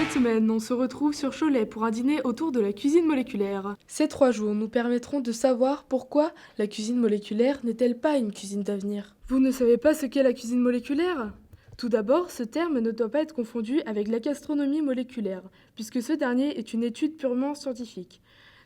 Cette semaine, on se retrouve sur Cholet pour un dîner autour de la cuisine moléculaire. Ces 3 jours nous permettront de savoir pourquoi la cuisine moléculaire n'est-elle pas une cuisine d'avenir. Vous ne savez pas ce qu'est la cuisine moléculaire ? Tout d'abord, ce terme ne doit pas être confondu avec la gastronomie moléculaire, puisque ce dernier est une étude purement scientifique.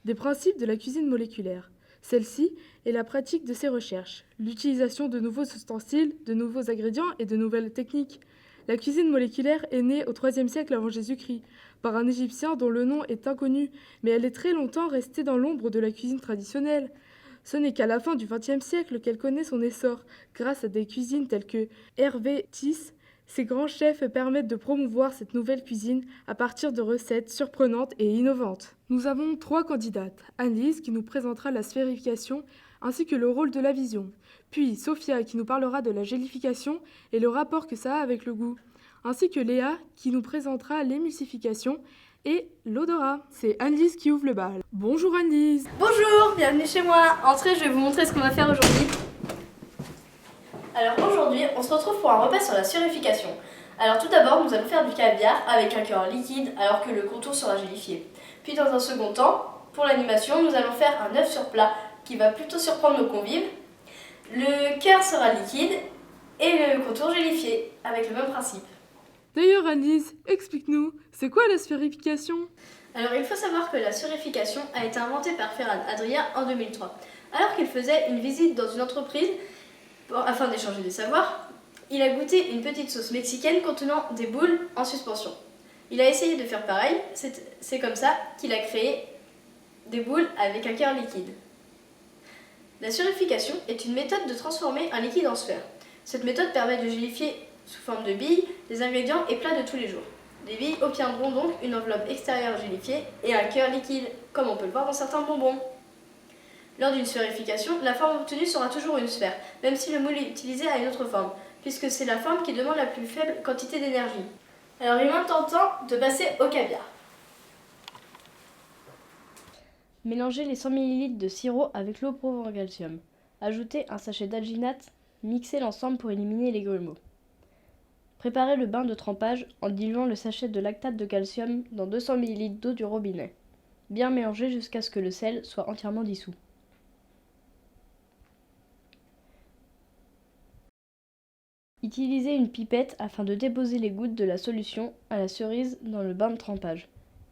Des principes de la cuisine moléculaire. Celle-ci est la pratique de ces recherches, l'utilisation de nouveaux ustensiles, de nouveaux ingrédients et de nouvelles techniques. La cuisine moléculaire est née au IIIe siècle avant Jésus-Christ, par un Égyptien dont le nom est inconnu, mais elle est très longtemps restée dans l'ombre de la cuisine traditionnelle. Ce n'est qu'à la fin du XXe siècle qu'elle connaît son essor, grâce à des cuisines telles que Hervé Tiss. Ces grands chefs permettent de promouvoir cette nouvelle cuisine à partir de recettes surprenantes et innovantes. Nous avons 3 candidates. Anne-Lise qui nous présentera la sphérification ainsi que le rôle de la vision. Puis Sophia qui nous parlera de la gélification et le rapport que ça a avec le goût. Ainsi que Léa qui nous présentera l'émulsification et l'odorat. C'est Anne-Lise qui ouvre le bal. Bonjour Anne-Lise. Bonjour, bienvenue chez moi. Entrez, je vais vous montrer ce qu'on va faire aujourd'hui. Alors aujourd'hui, on se retrouve pour un repas sur la sphérification. Alors tout d'abord, nous allons faire du caviar avec un cœur liquide alors que le contour sera gélifié. Puis dans un second temps, pour l'animation, nous allons faire un œuf sur plat qui va plutôt surprendre nos convives. Le cœur sera liquide et le contour gélifié avec le même principe. D'ailleurs Anne-Lise, explique-nous, c'est quoi la sphérification ? Alors il faut savoir que la sphérification a été inventée par Ferran Adria en 2003. Alors qu'il faisait une visite dans une entreprise afin d'échanger des savoirs, il a goûté une petite sauce mexicaine contenant des boules en suspension. Il a essayé de faire pareil, c'est comme ça qu'il a créé des boules avec un cœur liquide. La sphérification est une méthode de transformer un liquide en sphère. Cette méthode permet de gélifier sous forme de billes des ingrédients et plats de tous les jours. Les billes obtiendront donc une enveloppe extérieure gélifiée et un cœur liquide, comme on peut le voir dans certains bonbons. Lors d'une sphérification, la forme obtenue sera toujours une sphère, même si le moule utilisé a une autre forme, puisque c'est la forme qui demande la plus faible quantité d'énergie. Alors il est maintenant temps de passer au caviar. Mélangez les 100 ml de sirop avec l'eau pauvre en calcium. Ajoutez un sachet d'alginate, mixez l'ensemble pour éliminer les grumeaux. Préparez le bain de trempage en diluant le sachet de lactate de calcium dans 200 ml d'eau du robinet. Bien mélanger jusqu'à ce que le sel soit entièrement dissous. Utilisez une pipette afin de déposer les gouttes de la solution à la cerise dans le bain de trempage.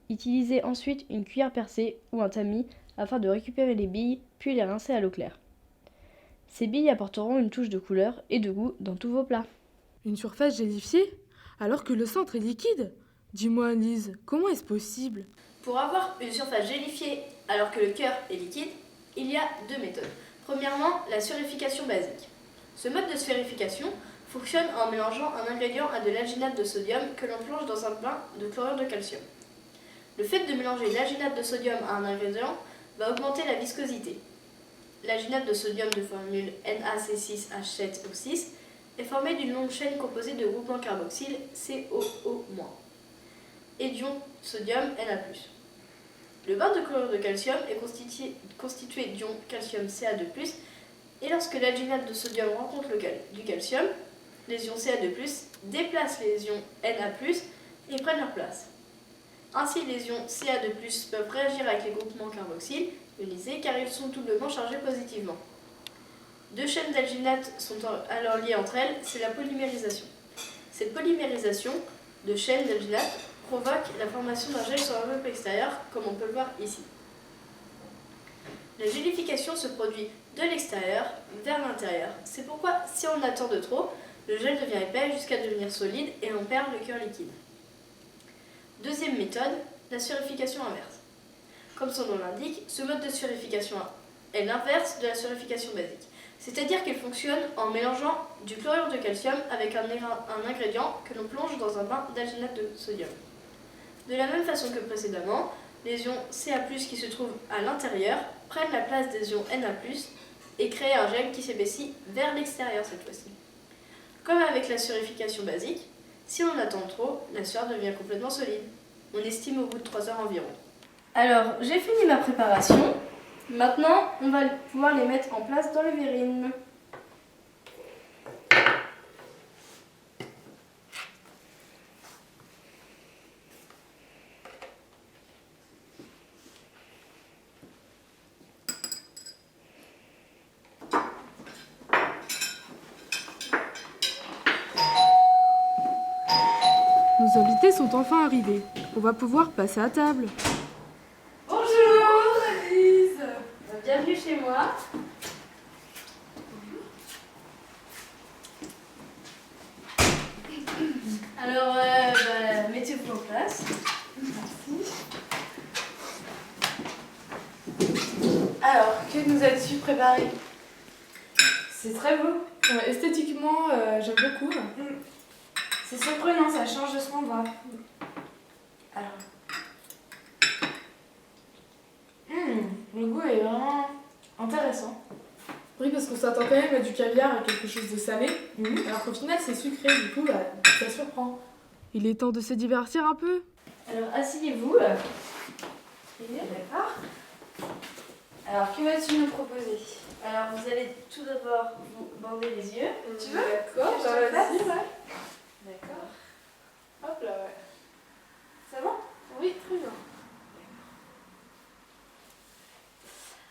Utilisez ensuite une cuillère percée ou un tamis afin de récupérer les billes, puis les rincer à l'eau claire. Ces billes apporteront une touche de couleur et de goût dans tous vos plats. Une surface gélifiée alors que le centre est liquide ? Dis-moi Anne-Lise, comment est-ce possible ? Pour avoir une surface gélifiée alors que le cœur est liquide, il y a 2 méthodes. Premièrement, la sphérification basique. Ce mode de sphérification fonctionne en mélangeant un ingrédient à de l'alginate de sodium que l'on plonge dans un bain de chlorure de calcium. Le fait de mélanger l'alginate de sodium à un ingrédient va augmenter la viscosité. L'alginate de sodium de formule NaC6H7O6 est formé d'une longue chaîne composée de groupements carboxyles COO- et d'ions sodium Na+. Le bain de chlorure de calcium est constitué d'ions calcium Ca2+, et lorsque l'alginate de sodium rencontre du calcium, les ions Ca2+, déplacent les ions Na+, et prennent leur place. Ainsi, les ions Ca2+, peuvent réagir avec les groupements carboxyles ionisés car ils sont doublement chargés positivement. 2 chaînes d'alginate sont alors liées entre elles, c'est la polymérisation. Cette polymérisation de chaînes d'alginate provoque la formation d'un gel sur l'enveloppe extérieure, comme on peut le voir ici. La gélification se produit de l'extérieur vers l'intérieur. C'est pourquoi, si on attend de trop, le gel devient épais jusqu'à devenir solide et on perd le cœur liquide. Deuxième méthode, la sphérification inverse. Comme son nom l'indique, ce mode de sphérification est l'inverse de la sphérification basique. C'est-à-dire qu'il fonctionne en mélangeant du chlorure de calcium avec un ingrédient que l'on plonge dans un bain d'alginate de sodium. De la même façon que précédemment, les ions Ca+, qui se trouvent à l'intérieur, prennent la place des ions Na+, et créent un gel qui s'épaissit vers l'extérieur cette fois-ci. Comme avec la sphérification basique, si on attend trop, la sphère devient complètement solide. On estime au bout de 3 heures environ. Alors, j'ai fini ma préparation. Maintenant, on va pouvoir les mettre en place dans les verrines. Nos invités sont enfin arrivés. On va pouvoir passer à table. Bonjour Alice. Bienvenue chez moi. Alors, mettez-vous en place. Merci. Alors, que nous as-tu préparé? C'est très beau. Esthétiquement, j'aime beaucoup. C'est surprenant, ça change de ce qu'on voit. Alors. Le goût est vraiment intéressant. Oui, parce qu'on s'attend quand même à du caviar, à quelque chose de salé. Alors qu'au final, c'est sucré, du coup, ça surprend. Il est temps de se divertir un peu. Alors, asseyez-vous. D'accord. Alors, que vas-tu nous proposer? Alors, vous allez tout d'abord vous bander les yeux. Tu veux? D'accord, Je te vas-y, laisse. ouais. D'accord. Hop là, ouais. C'est bon? Oui, très bien.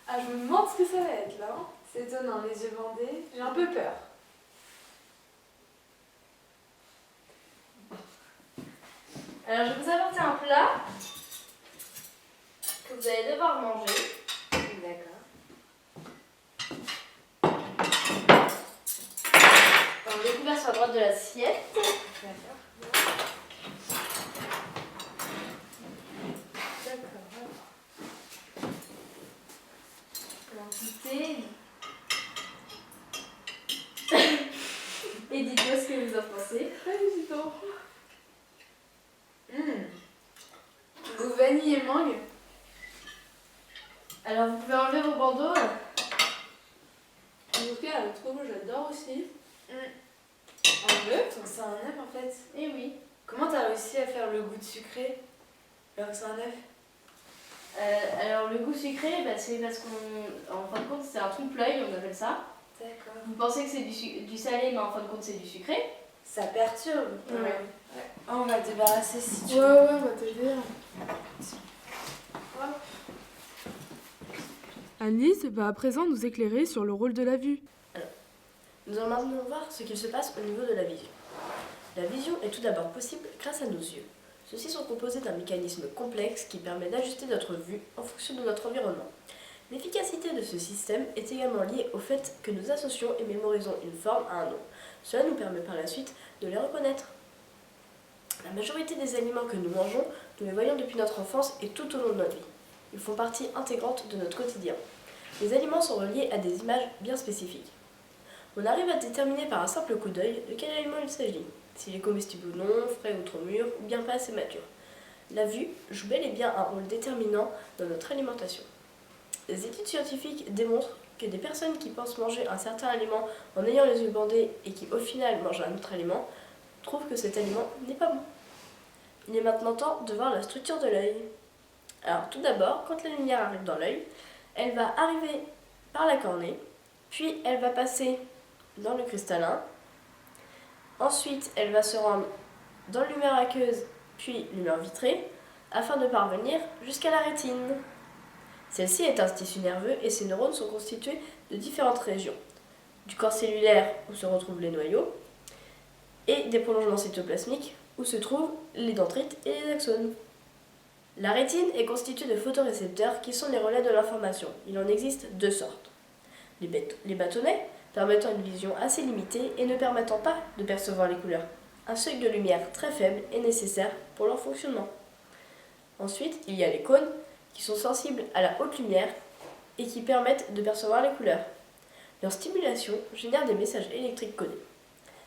Ah, je me demande ce que ça va être là. C'est étonnant, les yeux bandés. J'ai un peu peur. Alors, je vais vous apporter un plat que vous allez devoir manger. D'accord. Alors, le couvert sur la droite de l'assiette. D'accord. Goûtez. Et dites-moi ce que vous en pensez. Très hésitant. Goût vanille et mangue. Alors, vous pouvez enlever vos bandeaux. En tout cas, elle est trop beau, j'adore aussi. Un œuf? Donc c'est un œuf en fait. Eh oui. Comment t'as réussi à faire le goût de sucré alors que c'est un œuf? Alors, le goût sucré, c'est parce qu'en fin de compte, c'est un trompe-l'œil, on appelle ça. D'accord. Vous pensez que c'est du salé, mais en fin de compte, c'est du sucré. Ça perturbe. Ouais. Ah, on va débarrasser si tu Ouais, veux. on va t'aider. Alice va à présent nous éclairer sur le rôle de la vue. Nous allons maintenant voir ce qu'il se passe au niveau de la vision. La vision est tout d'abord possible grâce à nos yeux. Ceux-ci sont composés d'un mécanisme complexe qui permet d'ajuster notre vue en fonction de notre environnement. L'efficacité de ce système est également liée au fait que nous associons et mémorisons une forme à un nom. Cela nous permet par la suite de les reconnaître. La majorité des aliments que nous mangeons, nous les voyons depuis notre enfance et tout au long de notre vie. Ils font partie intégrante de notre quotidien. Les aliments sont reliés à des images bien spécifiques. On arrive à déterminer par un simple coup d'œil de quel aliment il s'agit, s'il est comestible ou non, frais ou trop mûr, ou bien pas assez mature. La vue joue bel et bien un rôle déterminant dans notre alimentation. Les études scientifiques démontrent que des personnes qui pensent manger un certain aliment en ayant les yeux bandés et qui au final mangent un autre aliment, trouvent que cet aliment n'est pas bon. Il est maintenant temps de voir la structure de l'œil. Alors tout d'abord, quand la lumière arrive dans l'œil, elle va arriver par la cornée, puis elle va passer dans le cristallin. Ensuite, elle va se rendre dans l'humeur aqueuse, puis l'humeur vitrée, afin de parvenir jusqu'à la rétine. Celle-ci est un tissu nerveux et ses neurones sont constitués de différentes régions. Du corps cellulaire, où se retrouvent les noyaux, et des prolongements cytoplasmiques, où se trouvent les dendrites et les axones. La rétine est constituée de photorécepteurs qui sont les relais de l'information. Il en existe deux sortes. Les bâtonnets, permettant une vision assez limitée et ne permettant pas de percevoir les couleurs. Un seuil de lumière très faible est nécessaire pour leur fonctionnement. Ensuite, il y a les cônes, qui sont sensibles à la haute lumière et qui permettent de percevoir les couleurs. Leur stimulation génère des messages électriques codés.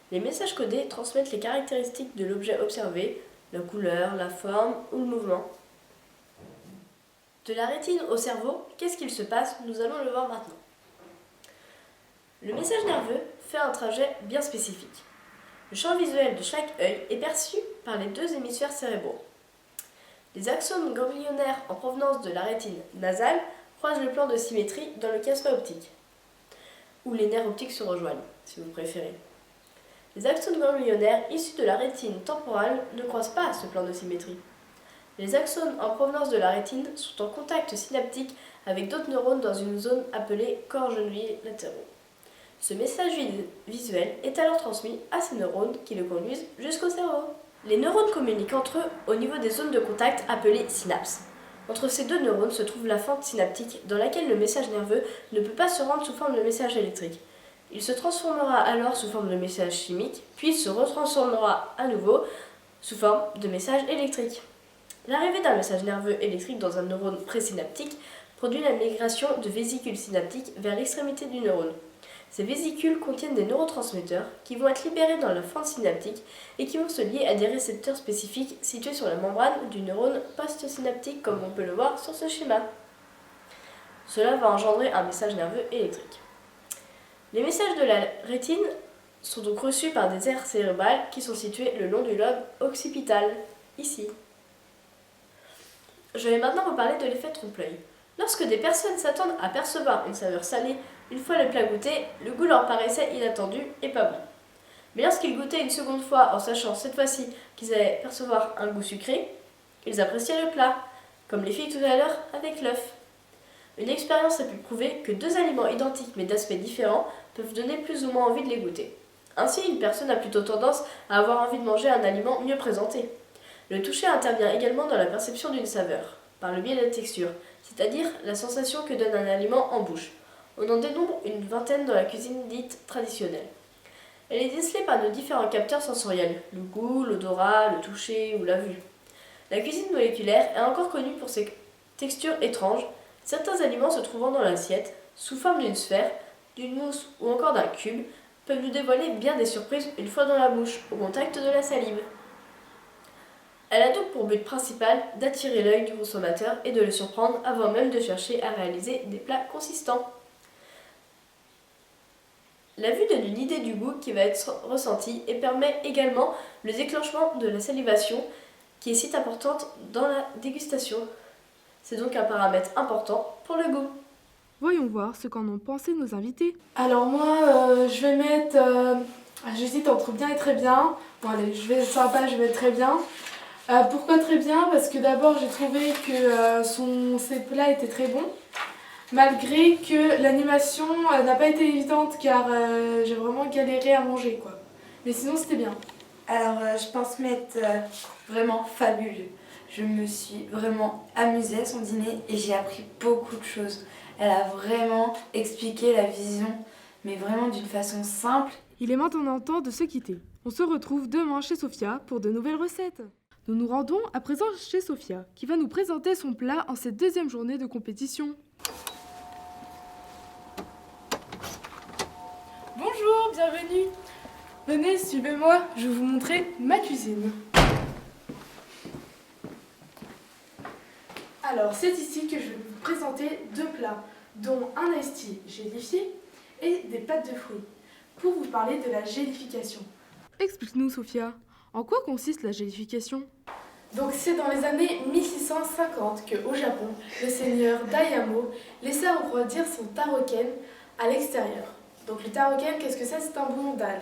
Les messages codés transmettent les caractéristiques de l'objet observé, la couleur, la forme ou le mouvement. De la rétine au cerveau, qu'est-ce qu'il se passe? Nous allons le voir maintenant. Le message nerveux fait un trajet bien spécifique. Le champ visuel de chaque œil est perçu par les deux hémisphères cérébraux. Les axones ganglionnaires en provenance de la rétine nasale croisent le plan de symétrie dans le chiasma optique, où les nerfs optiques se rejoignent, si vous préférez. Les axones ganglionnaires issus de la rétine temporale ne croisent pas ce plan de symétrie. Les axones en provenance de la rétine sont en contact synaptique avec d'autres neurones dans une zone appelée corps genouillé latéraux. Ce message visuel est alors transmis à ces neurones qui le conduisent jusqu'au cerveau. Les neurones communiquent entre eux au niveau des zones de contact appelées synapses. Entre ces deux neurones se trouve la fente synaptique dans laquelle le message nerveux ne peut pas se rendre sous forme de message électrique. Il se transformera alors sous forme de message chimique, puis se retransformera à nouveau sous forme de message électrique. L'arrivée d'un message nerveux électrique dans un neurone présynaptique produit la migration de vésicules synaptiques vers l'extrémité du neurone. Ces vésicules contiennent des neurotransmetteurs qui vont être libérés dans la fente synaptique et qui vont se lier à des récepteurs spécifiques situés sur la membrane du neurone postsynaptique comme on peut le voir sur ce schéma. Cela va engendrer un message nerveux électrique. Les messages de la rétine sont donc reçus par des aires cérébrales qui sont situées le long du lobe occipital, ici. Je vais maintenant vous parler de l'effet trompe-l'œil. Lorsque des personnes s'attendent à percevoir une saveur salée, une fois le plat goûté, le goût leur paraissait inattendu et pas bon. Mais lorsqu'ils goûtaient une seconde fois en sachant cette fois-ci qu'ils allaient percevoir un goût sucré, ils appréciaient le plat, comme les filles tout à l'heure avec l'œuf. Une expérience a pu prouver que deux aliments identiques mais d'aspects différents peuvent donner plus ou moins envie de les goûter. Ainsi, une personne a plutôt tendance à avoir envie de manger un aliment mieux présenté. Le toucher intervient également dans la perception d'une saveur, par le biais de la texture, c'est-à-dire la sensation que donne un aliment en bouche. On en dénombre une vingtaine dans la cuisine dite traditionnelle. Elle est décelée par nos différents capteurs sensoriels, le goût, l'odorat, le toucher ou la vue. La cuisine moléculaire est encore connue pour ses textures étranges, certains aliments se trouvant dans l'assiette, sous forme d'une sphère, d'une mousse ou encore d'un cube, peuvent nous dévoiler bien des surprises une fois dans la bouche, au contact de la salive. Elle a donc pour but principal d'attirer l'œil du consommateur et de le surprendre avant même de chercher à réaliser des plats consistants. La vue donne une idée du goût qui va être ressenti et permet également le déclenchement de la salivation qui est si importante dans la dégustation. C'est donc un paramètre important pour le goût. Voyons voir ce qu'en ont pensé nos invités. Alors moi, je vais mettre... j'hésite entre bien et très bien. Bon allez, je vais sympa, je vais mettre très bien. Pourquoi très bien? Parce que d'abord j'ai trouvé que ses plats étaient très bons. Malgré que l'animation n'a pas été évidente car j'ai vraiment galéré à manger quoi. Mais sinon c'était bien. Alors, je pense mettre vraiment fabuleux. Je me suis vraiment amusée à son dîner et j'ai appris beaucoup de choses. Elle a vraiment expliqué la vision, mais vraiment d'une façon simple. Il est maintenant temps de se quitter. On se retrouve demain chez Sophia pour de nouvelles recettes. Nous nous rendons à présent chez Sophia, qui va nous présenter son plat en cette deuxième journée de compétition. Bonjour, bienvenue. Venez, suivez-moi, je vais vous montrer ma cuisine. Alors, c'est ici que je vais vous présenter deux plats, dont un iced tea gélifié et des pâtes de fruits, pour vous parler de la gélification. Explique-nous, Sophia, en quoi consiste la gélification? Donc c'est dans les années 1650 que, au Japon, le seigneur Dayamo laissa refroidir son taroken à l'extérieur. Donc le taroken, qu'est-ce que c'est? C'est un bouillon d'algues,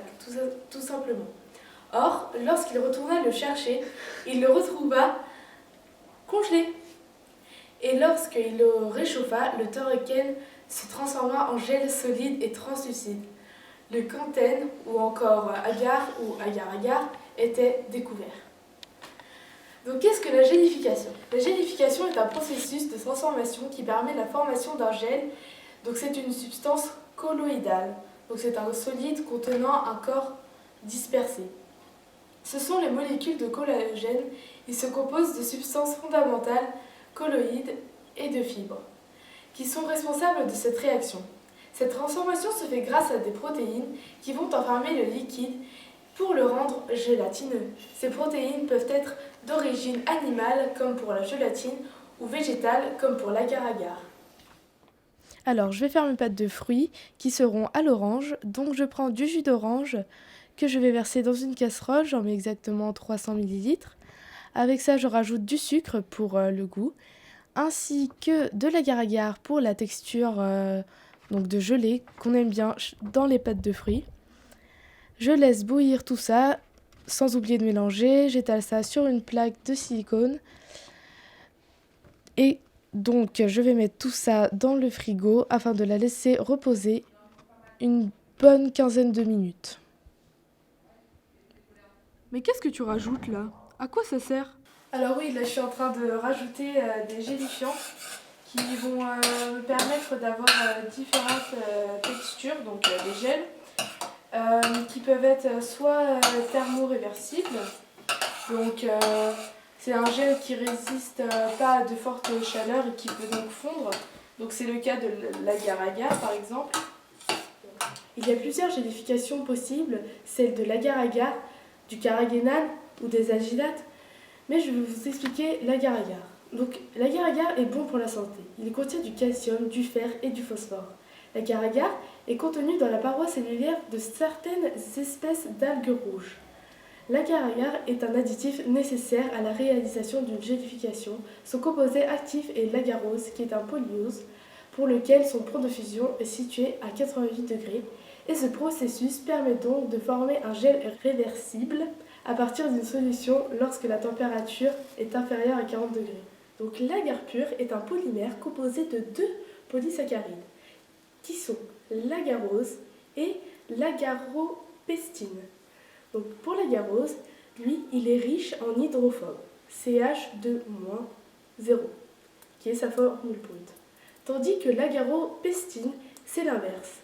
tout simplement. Or, lorsqu'il retourna le chercher, il le retrouva congelé. Et lorsqu'il le réchauffa, le taroken se transforma en gel solide et translucide. Le kanten, ou encore agar ou agar-agar, était découvert. Donc qu'est-ce que la gélification? La gélification est un processus de transformation qui permet la formation d'un gel. Donc c'est une substance colloïdale. Donc c'est un solide contenant un corps dispersé. Ce sont les molécules de collagène. Ils se composent de substances fondamentales, colloïdes et de fibres, qui sont responsables de cette réaction. Cette transformation se fait grâce à des protéines qui vont enfermer le liquide pour le rendre gélatineux. Ces protéines peuvent être d'origine animale, comme pour la gélatine, ou végétale, comme pour l'agar-agar. Alors, je vais faire mes pâtes de fruits qui seront à l'orange. Donc, je prends du jus d'orange que je vais verser dans une casserole. J'en mets exactement 300 ml. Avec ça, je rajoute du sucre pour le goût, ainsi que de l'agar-agar pour la texture donc de gelée qu'on aime bien dans les pâtes de fruits. Je laisse bouillir tout ça, sans oublier de mélanger. J'étale ça sur une plaque de silicone. Et donc, je vais mettre tout ça dans le frigo afin de la laisser reposer une bonne quinzaine de minutes. Mais qu'est-ce que tu rajoutes là? À quoi ça sert? Alors oui, là je suis en train de rajouter des gélifiants qui vont me permettre d'avoir différentes textures, donc des gels, qui peuvent être soit thermoréversibles, donc c'est un gel qui résiste pas à de fortes chaleurs et qui peut donc fondre. Donc c'est le cas de l'agar-agar par exemple. Il y a plusieurs gélifications possibles, celle de l'agar-agar, du carragénane ou des algylates, mais je vais vous expliquer l'agar-agar. Donc l'agar-agar est bon pour la santé. Il contient du calcium, du fer et du phosphore. L'agar-agar est contenu dans la paroi cellulaire de certaines espèces d'algues rouges. L'agar-agar est un additif nécessaire à la réalisation d'une gélification. Son composé actif est l'agarose, qui est un polyose, pour lequel son point de fusion est situé à 88 degrés. Et ce processus permet donc de former un gel réversible à partir d'une solution lorsque la température est inférieure à 40 degrés. Donc l'agar pur est un polymère composé de deux polysaccharides, qui sont l'agarose et l'agaropestine. Donc pour l'agarose, lui, il est riche en hydrophobe, CH2-0, qui est sa formule brute. Tandis que l'agaropestine, c'est l'inverse.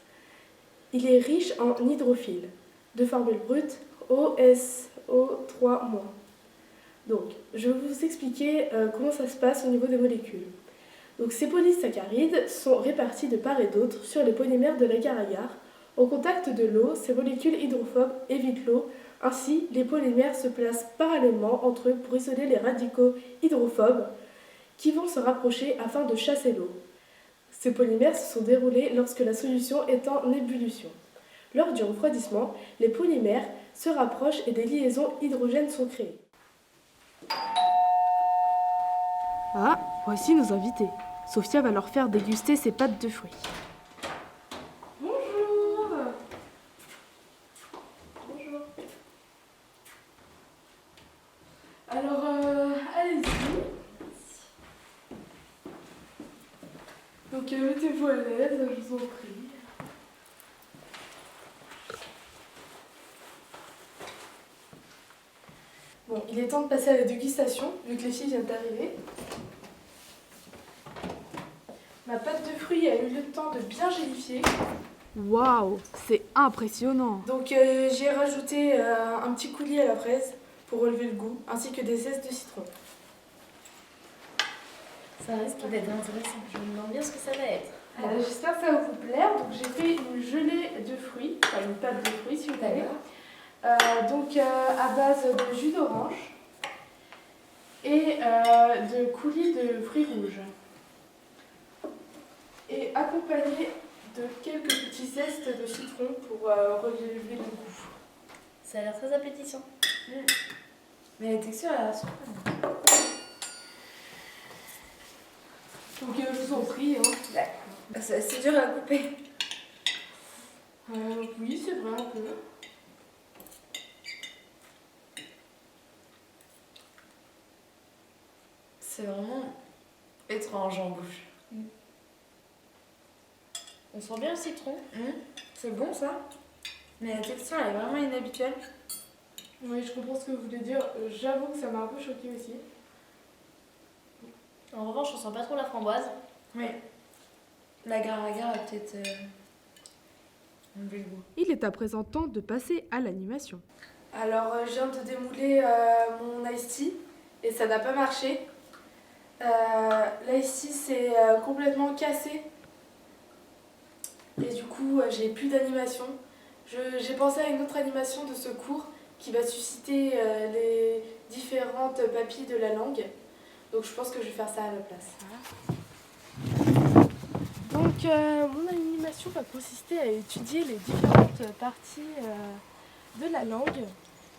Il est riche en hydrophile, de formule brute, OSO3-. Donc, je vais vous expliquer comment ça se passe au niveau des molécules. Donc, ces polysaccharides sont répartis de part et d'autre sur les polymères de l'agar-agar. Au contact de l'eau, ces molécules hydrophobes évitent l'eau. Ainsi, les polymères se placent parallèlement entre eux pour isoler les radicaux hydrophobes qui vont se rapprocher afin de chasser l'eau. Ces polymères se sont déroulés lorsque la solution est en ébullition. Lors du refroidissement, les polymères se rapprochent et des liaisons hydrogènes sont créées. Ah, voici nos invités. Sophia va leur faire déguster ses pâtes de fruits. Bonjour. Bonjour. Alors, allez-y. Donc, mettez-vous à l'aise, je vous en prie. Bon, il est temps de passer à la dégustation, vu que les filles viennent d'arriver. Ma pâte de fruits a eu le temps de bien gélifier. Waouh, c'est impressionnant. Donc j'ai rajouté un petit coulis à la fraise pour relever le goût, ainsi que des zestes de citron. Ça risque d'être intéressant. Je me demande bien ce que ça va être. J'espère que ça va vous plaire. Donc j'ai fait une gelée de fruits, enfin une pâte de fruits si vous voulez. À base de jus d'orange et de coulis de fruits rouges. Et accompagné de quelques petits zestes de citron pour relever le goût. Ça a l'air très appétissant. Mais la texture, elle a l'air super. Donc je vous en prie. Hein. D'accord. C'est dur à couper. Oui, c'est vrai un peu. C'est vraiment étrange en bouche. On sent bien le citron. C'est bon ça. Mais la texture, elle est vraiment inhabituelle. Oui, je comprends ce que vous voulez dire. J'avoue que ça m'a un peu choquée aussi. En revanche, on sent pas trop la framboise. Oui. L'agar-agar a peut-être enlevé le goût. Il est à présent temps de passer à l'animation. Alors, je viens de démouler mon iced tea et ça n'a pas marché. L'iced tea c'est complètement cassé. Et du coup, j'ai plus d'animation. J'ai pensé à une autre animation de ce cours qui va susciter les différentes papilles de la langue. Donc je pense que je vais faire ça à la place. Donc, mon animation va consister à étudier les différentes parties de la langue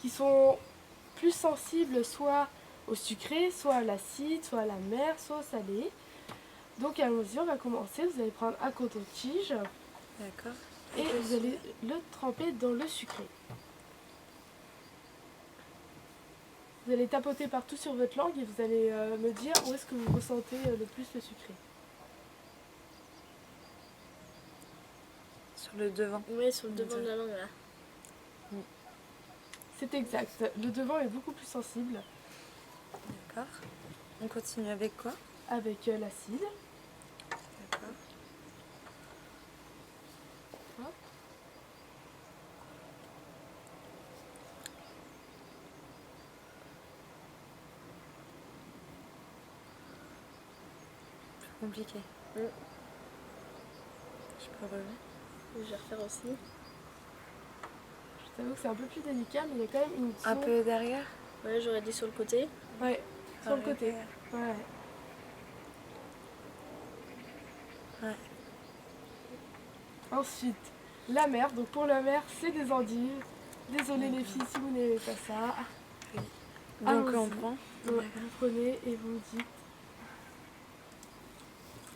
qui sont plus sensibles soit au sucré, soit à l'acide, soit à la mer, soit au salé. Donc allons-y, on va commencer. Vous allez prendre un coton-tige. D'accord. Et vous allez le tremper dans le sucré. Vous allez tapoter partout sur votre langue et vous allez me dire où est-ce que vous ressentez le plus le sucré. Sur le devant. Oui, sur le devant de la langue là. C'est exact. Le devant est beaucoup plus sensible D'accord. On continue avec quoi? avec l'acide. D'accord. Plus compliqué. Mm. Je peux relever? Je vais refaire aussi. Je t'avoue que c'est un peu plus délicat, mais il y a quand même une Un son- peu derrière? Ouais, j'aurais dit sur le côté. Ouais, sur le Par côté. derrière. Ouais. Ouais. Ensuite, la mer. Donc pour la mer, c'est des endives. Désolée les filles si vous n'aimez pas ça. Donc Allons-y. on prend. Ouais, vous prenez et vous dites.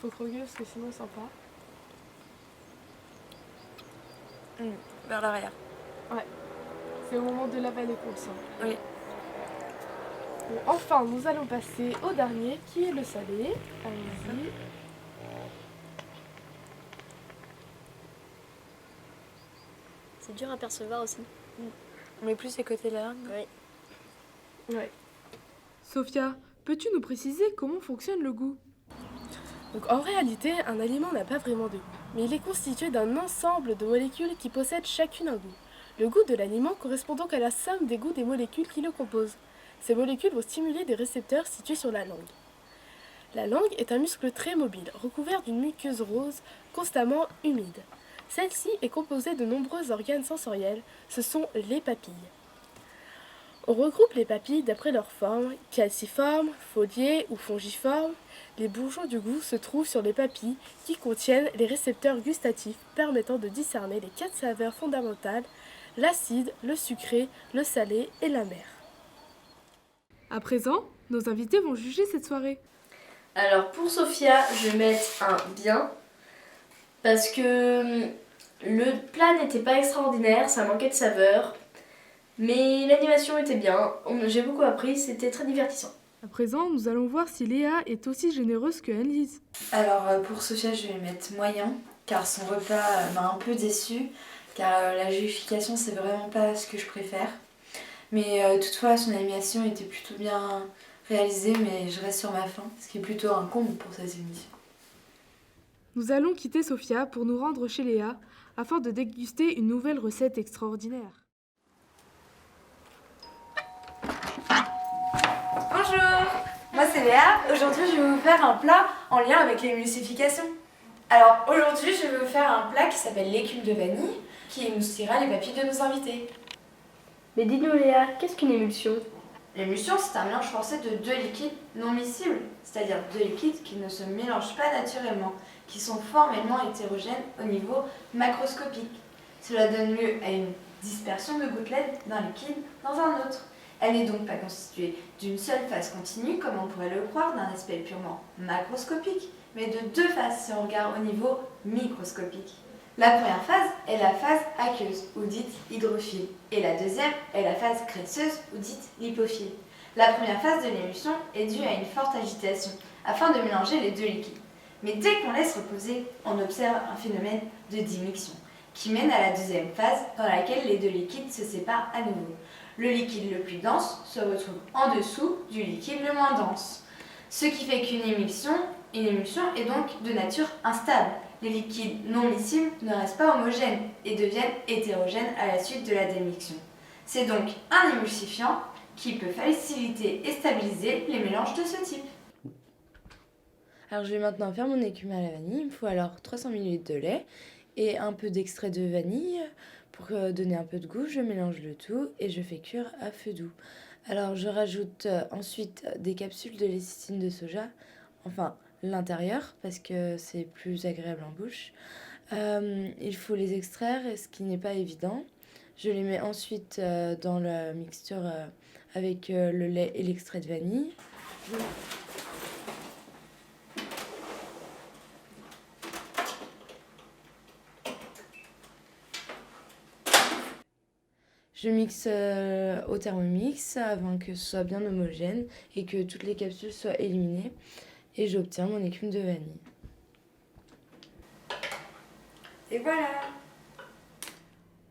Faut croquer parce que sinon on sent pas. Vers l'arrière. C'est au moment de l'avaler qu'on le sent. Oui. Bon, enfin, nous allons passer au dernier qui est le salé. Allez-y. C'est dur à percevoir aussi. Mais plus c'est côté langue. Oui. Ouais. Sophia, peux-tu nous préciser comment fonctionne le goût? Donc en réalité, un aliment n'a pas vraiment de goût, mais il est constitué d'un ensemble de molécules qui possèdent chacune un goût. Le goût de l'aliment correspond donc à la somme des goûts des molécules qui le composent. Ces molécules vont stimuler des récepteurs situés sur la langue. La langue est un muscle très mobile, recouvert d'une muqueuse rose constamment humide. Celle-ci est composée de nombreux organes sensoriels, ce sont les papilles. On regroupe les papilles d'après leur forme, calciformes, foliées ou fongiformes. Les bourgeons du goût se trouvent sur les papilles qui contiennent les récepteurs gustatifs permettant de discerner les 4 saveurs fondamentales, l'acide, le sucré, le salé et l'amer. À présent, nos invités vont juger cette soirée. Alors pour Sophia, je vais mettre un bien. Parce que le plat n'était pas extraordinaire, ça manquait de saveur. Mais l'animation était bien, j'ai beaucoup appris, c'était très divertissant. À présent, nous allons voir si Léa est aussi généreuse que Anne-Lise. Alors pour Sophia, je vais mettre moyen, car son repas m'a un peu déçue, car la gélification c'est vraiment pas ce que je préfère. Mais toutefois, son animation était plutôt bien réalisée, mais je reste sur ma faim, ce qui est plutôt un comble pour cette émission. Nous allons quitter Sophia pour nous rendre chez Léa afin de déguster une nouvelle recette extraordinaire. Bonjour, moi c'est Léa. Aujourd'hui, je vais vous faire un plat en lien avec l'émulsification. Alors aujourd'hui, je vais vous faire un plat qui s'appelle l'écume de vanille, qui émulsifiera les papilles de nos invités. Mais dites-nous Léa, qu'est-ce qu'une émulsion? L'émulsion, c'est un mélange forcé de deux liquides non miscibles, c'est-à-dire deux liquides qui ne se mélangent pas naturellement, qui sont formellement hétérogènes au niveau macroscopique. Cela donne lieu à une dispersion de gouttelettes d'un liquide dans un autre. Elle n'est donc pas constituée d'une seule phase continue, comme on pourrait le croire d'un aspect purement macroscopique, mais de deux phases si on regarde au niveau microscopique. La première phase est la phase aqueuse, ou dite hydrophile, et la deuxième est la phase graisseuse, ou dite lipophile. La première phase de l'émulsion est due à une forte agitation, afin de mélanger les deux liquides. Mais dès qu'on laisse reposer, on observe un phénomène de dimmixtion, qui mène à la deuxième phase, dans laquelle les deux liquides se séparent à nouveau. Le liquide le plus dense se retrouve en dessous du liquide le moins dense. Ce qui fait qu'une émulsion est donc de nature instable. Les liquides non miscibles ne restent pas homogènes et deviennent hétérogènes à la suite de la démixtion. C'est donc un émulsifiant qui peut faciliter et stabiliser les mélanges de ce type. Alors je vais maintenant faire mon écume à la vanille. Il me faut alors 300 ml de lait et un peu d'extrait de vanille. Pour donner un peu de goût, je mélange le tout et je fais cuire à feu doux. Alors je rajoute ensuite des capsules de lécithine de soja, enfin l'intérieur parce que c'est plus agréable en bouche. Il faut les extraire, ce qui n'est pas évident. Je les mets ensuite dans la mixture avec le lait et l'extrait de vanille. Je mixe au Thermomix avant que ce soit bien homogène et que toutes les capsules soient éliminées. Et j'obtiens mon écume de vanille. Et voilà!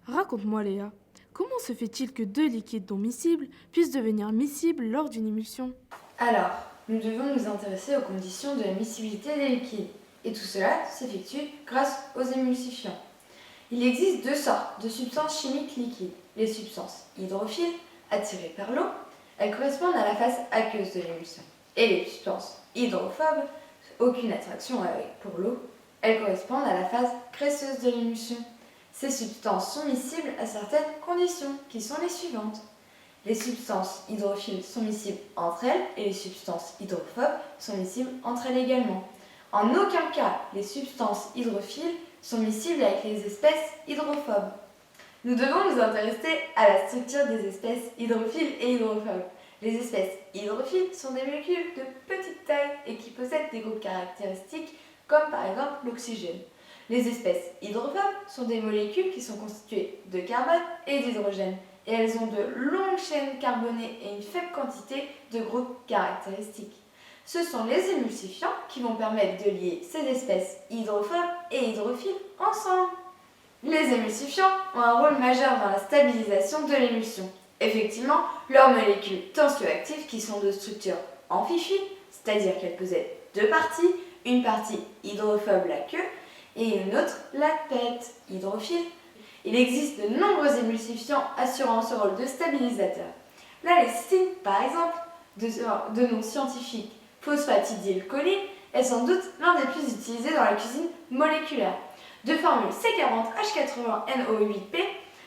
Raconte-moi Léa, Comment se fait-il que deux liquides non miscibles puissent devenir miscibles lors d'une émulsion? Alors, nous devons nous intéresser aux conditions de la miscibilité des liquides. Et tout cela s'effectue grâce aux émulsifiants. Il existe deux sortes de substances chimiques liquides. Les substances hydrophiles, attirées par l'eau, elles correspondent à la phase aqueuse de l'émulsion. Et les substances hydrophobes, aucune attraction pour l'eau, elles correspondent à la phase graisseuse de l'émulsion. Ces substances sont miscibles à certaines conditions, qui sont les suivantes. Les substances hydrophiles sont miscibles entre elles et les substances hydrophobes sont miscibles entre elles également. En aucun cas, les substances hydrophiles sont miscibles avec les espèces hydrophobes. Nous devons nous intéresser à la structure des espèces hydrophiles et hydrophobes. Les espèces hydrophiles sont des molécules de petite taille et qui possèdent des groupes caractéristiques comme par exemple l'oxygène. Les espèces hydrophobes sont des molécules qui sont constituées de carbone et d'hydrogène et elles ont de longues chaînes carbonées et une faible quantité de groupes caractéristiques. Ce sont les émulsifiants qui vont permettre de lier ces espèces hydrophobes et hydrophiles ensemble. Les émulsifiants ont un rôle majeur dans la stabilisation de l'émulsion. Effectivement, leurs molécules tensioactives qui sont de structure amphiphile, c'est-à-dire qu'elles possèdent deux parties, une partie hydrophobe, la queue, et une autre, la tête, hydrophile. Il existe de nombreux émulsifiants assurant ce rôle de stabilisateur. La lécithine, par exemple, de nom scientifique phosphatidylcholine, est sans doute l'un des plus utilisés dans la cuisine moléculaire. De formule C40H80NO8P,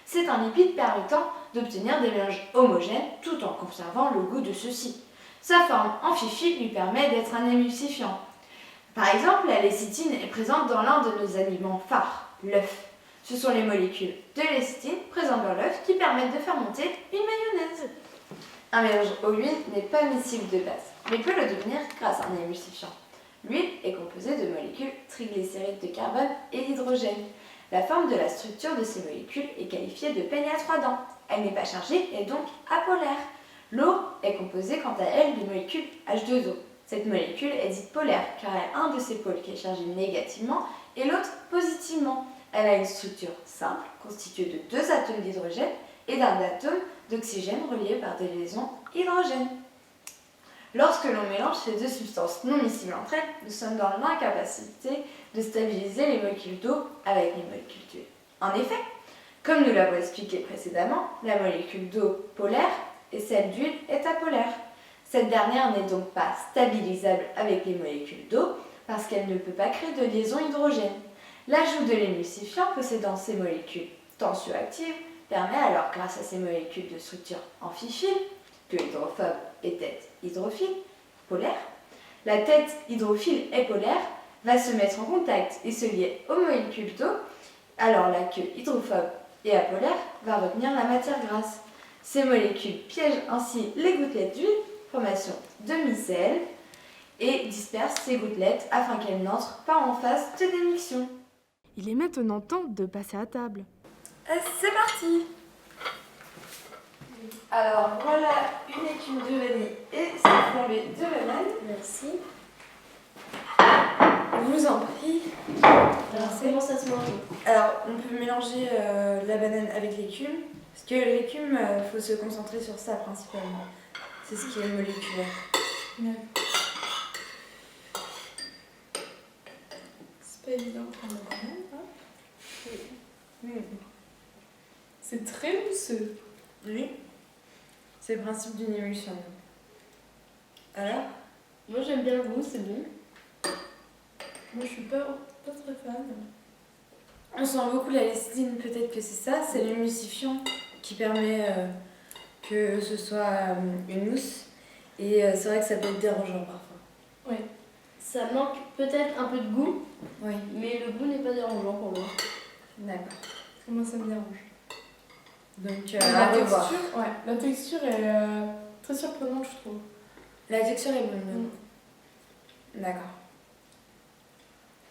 c'est un lipide permettant d'obtenir des mélanges homogènes tout en conservant le goût de ceux-ci. Sa forme amphiphile lui permet d'être un émulsifiant. Par exemple, la lécithine est présente dans l'un de nos aliments phares, l'œuf. Ce sont les molécules de lécithine présentes dans l'œuf qui permettent de faire monter une mayonnaise. Un mélange eau-huile n'est pas miscible de base, mais peut le devenir grâce à un émulsifiant. L'huile est composée de molécules triglycérides de carbone et d'hydrogène. La forme de la structure de ces molécules est qualifiée de peigne à trois dents. Elle n'est pas chargée et donc apolaire. L'eau est composée quant à elle de molécules H2O. Cette molécule est dite polaire car elle a un de ses pôles qui est chargé négativement et l'autre positivement. Elle a une structure simple constituée de deux atomes d'hydrogène et d'un atome d'oxygène reliés par des liaisons hydrogène. Lorsque l'on mélange ces deux substances non miscibles entre elles, nous sommes dans l'incapacité de stabiliser les molécules d'eau avec les molécules d'huile. En effet, comme nous l'avons expliqué précédemment, la molécule d'eau polaire et celle d'huile est apolaire. Cette dernière n'est donc pas stabilisable avec les molécules d'eau parce qu'elle ne peut pas créer de liaison hydrogène. L'ajout de l'émulsifiant possédant ces molécules tensioactives permet alors, grâce à ces molécules de structure amphiphile, que hydrophobe et tête hydrophile, polaire, la tête hydrophile et polaire va se mettre en contact et se lier aux molécules d'eau, alors la queue hydrophobe et apolaire va retenir la matière grasse. Ces molécules piègent ainsi les gouttelettes d'huile, formation de micelles, et dispersent ces gouttelettes afin qu'elles n'entrent pas en phase de démulsion. Il est maintenant temps de passer à table. C'est parti! Alors voilà une écume de vanille et sa flambée de banane. Merci. Je vous en prie. Alors, comment ça se mange? Alors on peut mélanger la banane avec l'écume, parce que l'écume, faut se concentrer sur ça principalement. C'est ce qui est moléculaire. C'est pas évident de prendre la banane, hein. C'est très mousseux. Oui. C'est le principe d'une émulsion. Alors? Moi j'aime bien le goût, c'est bon. Moi je suis pas très fan. On sent beaucoup la lécithine, peut-être que c'est ça, c'est l'émulsifiant qui permet que ce soit une mousse. Et c'est vrai que ça peut être dérangeant parfois. Ouais. Ça manque peut-être un peu de goût, Oui, mais le goût n'est pas dérangeant pour moi. d'accord. Moi ça me dérange. Donc La à revoir. texture, ouais, la texture est très surprenante, je trouve. La texture est bonne. D'accord.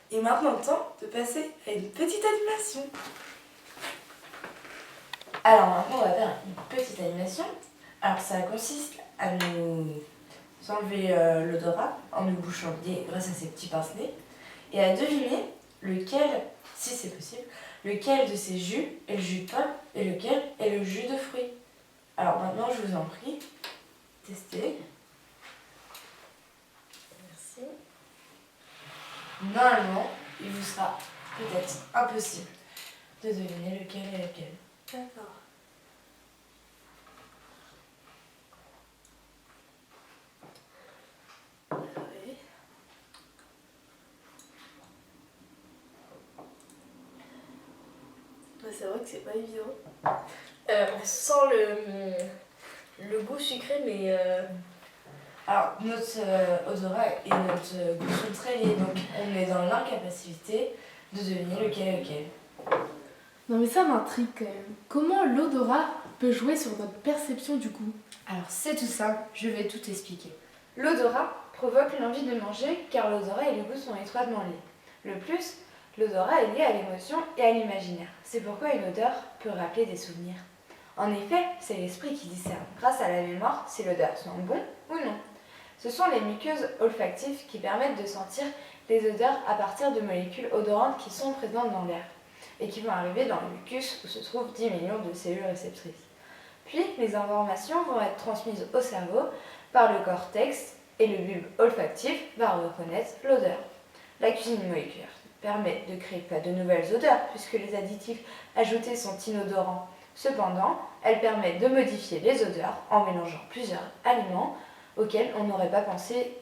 Et maintenant, le temps de passer à une petite animation. Alors maintenant on va faire une petite animation. Alors ça consiste à nous enlever l'odorat en nous bouchant le nez grâce à ces petits pince-nez et à deviner lequel, si c'est possible, lequel de ces jus est le jus de pomme et lequel est le jus de fruits. Alors maintenant, je vous en prie, testez. Merci. Normalement, il vous sera peut-être impossible de deviner lequel est lequel. D'accord. Oui. C'est vrai que c'est pas évident. On sent le goût sucré, mais Alors, notre odorat et notre goût sont très liés, donc on est dans l'incapacité de deviner lequel est lequel. Non mais ça m'intrigue quand même. Comment l'odorat peut jouer sur notre perception du goût? Alors, c'est tout simple, je vais tout expliquer. L'odorat provoque l'envie de manger car l'odorat et le goût sont étroitement liés. Le plus, l'odorat est lié à l'émotion et à l'imaginaire. C'est pourquoi une odeur peut rappeler des souvenirs. En effet, c'est l'esprit qui discerne, grâce à la mémoire, si l'odeur sent bon ou non. Ce sont les muqueuses olfactives qui permettent de sentir les odeurs à partir de molécules odorantes qui sont présentes dans l'air et qui vont arriver dans le mucus où se trouvent 10 millions de cellules réceptrices. Puis, les informations vont être transmises au cerveau par le cortex et le bulbe olfactif va reconnaître l'odeur. La cuisine moléculaire permet de créer pas de nouvelles odeurs puisque les additifs ajoutés sont inodorants. Cependant, elle permet de modifier les odeurs en mélangeant plusieurs aliments auxquels on n'aurait pas pensé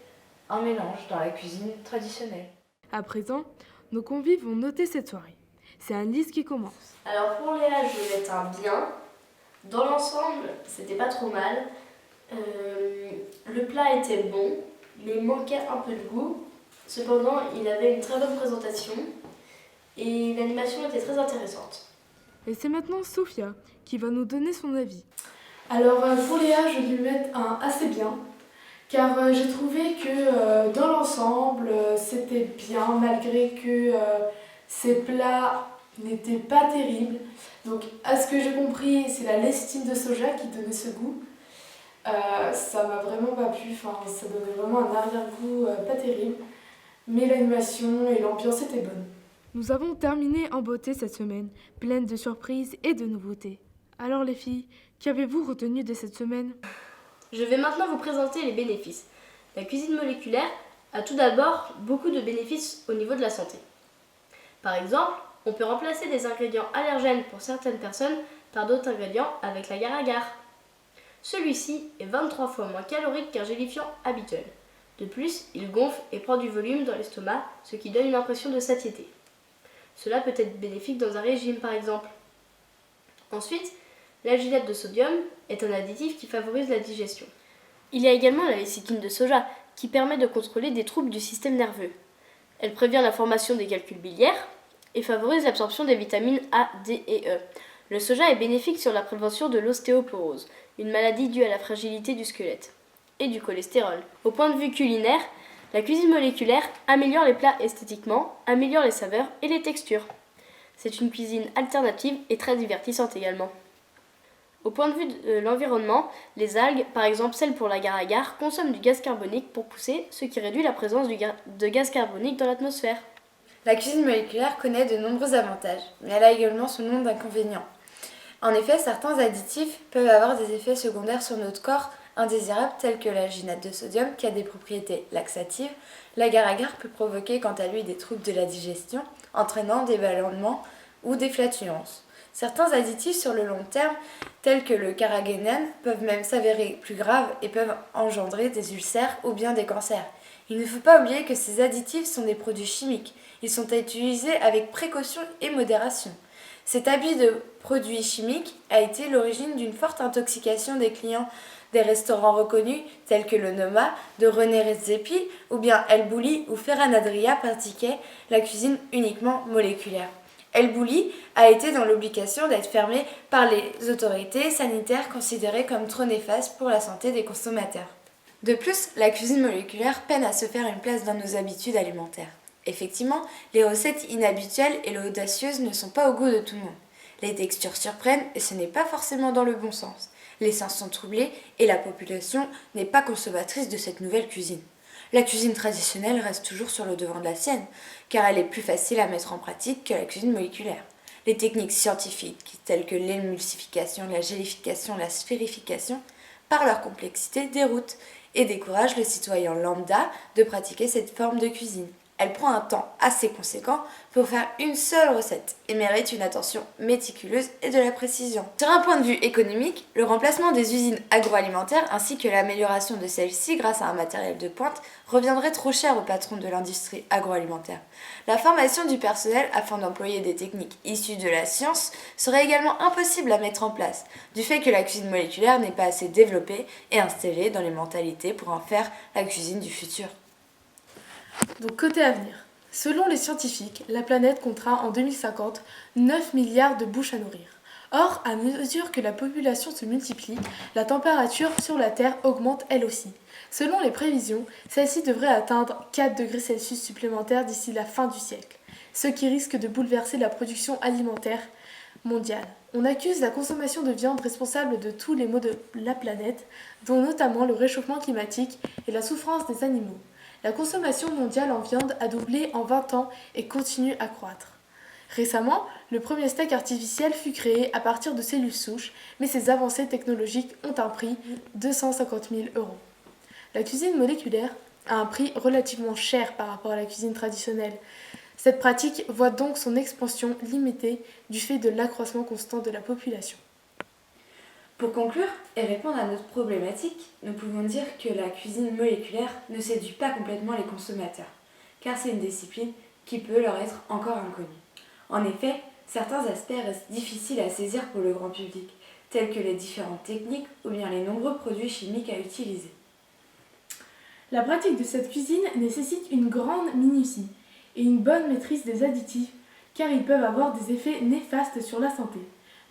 un mélange dans la cuisine traditionnelle. À présent, nos convives vont noter cette soirée. C'est Annelise qui commence. Alors pour Léa, je vais mettre un bien. Dans l'ensemble, c'était pas trop mal. Le plat était bon, mais il manquait un peu de goût. Cependant, il avait une très bonne présentation et l'animation était très intéressante. Et c'est maintenant Sophia qui va nous donner son avis. Alors pour Léa, je vais lui mettre un assez bien, car j'ai trouvé que dans l'ensemble, c'était bien, malgré que ces plats n'étaient pas terribles. Donc à ce que j'ai compris, c'est la lestine de soja qui donnait ce goût. Ça m'a vraiment pas plu, enfin, ça donnait vraiment un arrière-goût pas terrible. Mais l'animation et l'ambiance étaient bonnes. Nous avons terminé en beauté cette semaine, pleine de surprises et de nouveautés. Alors les filles, qu'avez-vous retenu de cette semaine? Je vais maintenant vous présenter les bénéfices. La cuisine moléculaire a tout d'abord beaucoup de bénéfices au niveau de la santé. Par exemple, on peut remplacer des ingrédients allergènes pour certaines personnes par d'autres ingrédients avec l'agar-agar. Celui-ci est 23 fois moins calorique qu'un gélifiant habituel. De plus, il gonfle et prend du volume dans l'estomac, ce qui donne une impression de satiété. Cela peut être bénéfique dans un régime par exemple. Ensuite, l'alginate de sodium est un additif qui favorise la digestion. Il y a également la lécithine de soja qui permet de contrôler des troubles du système nerveux. Elle prévient la formation des calculs biliaires et favorise l'absorption des vitamines A, D et E. Le soja est bénéfique sur la prévention de l'ostéoporose, une maladie due à la fragilité du squelette, et du cholestérol. Au point de vue culinaire, la cuisine moléculaire améliore les plats esthétiquement, améliore les saveurs et les textures. C'est une cuisine alternative et très divertissante également. Au point de vue de l'environnement, les algues, par exemple celles pour l'agar-agar, consomment du gaz carbonique pour pousser, ce qui réduit la présence de gaz carbonique dans l'atmosphère. La cuisine moléculaire connaît de nombreux avantages, mais elle a également son lot d'inconvénients. En effet, certains additifs peuvent avoir des effets secondaires sur notre corps indésirables tels que l'alginate de sodium qui a des propriétés laxatives. L'agar-agar peut provoquer quant à lui des troubles de la digestion, entraînant des ballonnements ou des flatulences. Certains additifs sur le long terme, tels que le carragénane, peuvent même s'avérer plus graves et peuvent engendrer des ulcères ou bien des cancers. Il ne faut pas oublier que ces additifs sont des produits chimiques. Ils sont à utiliser avec précaution et modération. Cet abus de produits chimiques a été l'origine d'une forte intoxication des clients des restaurants reconnus tels que le Noma de René Redzepi ou bien El Bulli où Ferran Adria pratiquait la cuisine uniquement moléculaire. El Bulli a été dans l'obligation d'être fermé par les autorités sanitaires considérées comme trop néfastes pour la santé des consommateurs. De plus, la cuisine moléculaire peine à se faire une place dans nos habitudes alimentaires. Effectivement, les recettes inhabituelles et audacieuses ne sont pas au goût de tout le monde. Les textures surprennent et ce n'est pas forcément dans le bon sens. Les sens sont troublés et la population n'est pas consommatrice de cette nouvelle cuisine. La cuisine traditionnelle reste toujours sur le devant de la scène, car elle est plus facile à mettre en pratique que la cuisine moléculaire. Les techniques scientifiques, telles que l'émulsification, la gélification, la sphérification, par leur complexité, déroutent et découragent le citoyen lambda de pratiquer cette forme de cuisine. Elle prend un temps assez conséquent pour faire une seule recette et mérite une attention méticuleuse et de la précision. Sur un point de vue économique, le remplacement des usines agroalimentaires ainsi que l'amélioration de celles-ci grâce à un matériel de pointe reviendrait trop cher aux patrons de l'industrie agroalimentaire. La formation du personnel afin d'employer des techniques issues de la science serait également impossible à mettre en place, du fait que la cuisine moléculaire n'est pas assez développée et installée dans les mentalités pour en faire la cuisine du futur. Donc côté avenir, selon les scientifiques, la planète comptera en 2050 9 milliards de bouches à nourrir. Or, à mesure que la population se multiplie, la température sur la Terre augmente elle aussi. Selon les prévisions, celle-ci devrait atteindre 4 degrés Celsius supplémentaires d'ici la fin du siècle, ce qui risque de bouleverser la production alimentaire mondiale. On accuse la consommation de viande responsable de tous les maux de la planète, dont notamment le réchauffement climatique et la souffrance des animaux. La consommation mondiale en viande a doublé en 20 ans et continue à croître. Récemment, le premier steak artificiel fut créé à partir de cellules souches, mais ces avancées technologiques ont un prix de 250 000 €. La cuisine moléculaire a un prix relativement cher par rapport à la cuisine traditionnelle. Cette pratique voit donc son expansion limitée du fait de l'accroissement constant de la population. Pour conclure et répondre à notre problématique, nous pouvons dire que la cuisine moléculaire ne séduit pas complètement les consommateurs, car c'est une discipline qui peut leur être encore inconnue. En effet, certains aspects restent difficiles à saisir pour le grand public, tels que les différentes techniques ou bien les nombreux produits chimiques à utiliser. La pratique de cette cuisine nécessite une grande minutie et une bonne maîtrise des additifs, car ils peuvent avoir des effets néfastes sur la santé.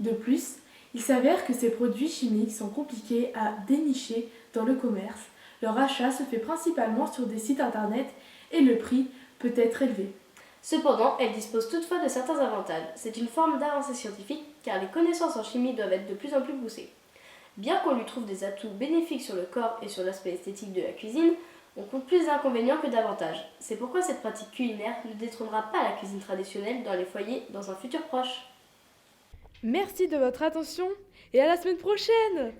De plus, il s'avère que ces produits chimiques sont compliqués à dénicher dans le commerce. Leur achat se fait principalement sur des sites internet et le prix peut être élevé. Cependant, elle dispose toutefois de certains avantages. C'est une forme d'avancée scientifique car les connaissances en chimie doivent être de plus en plus poussées. Bien qu'on lui trouve des atouts bénéfiques sur le corps et sur l'aspect esthétique de la cuisine, on compte plus d'inconvénients que d'avantages. C'est pourquoi cette pratique culinaire ne détrônera pas la cuisine traditionnelle dans les foyers dans un futur proche. Merci de votre attention et à la semaine prochaine!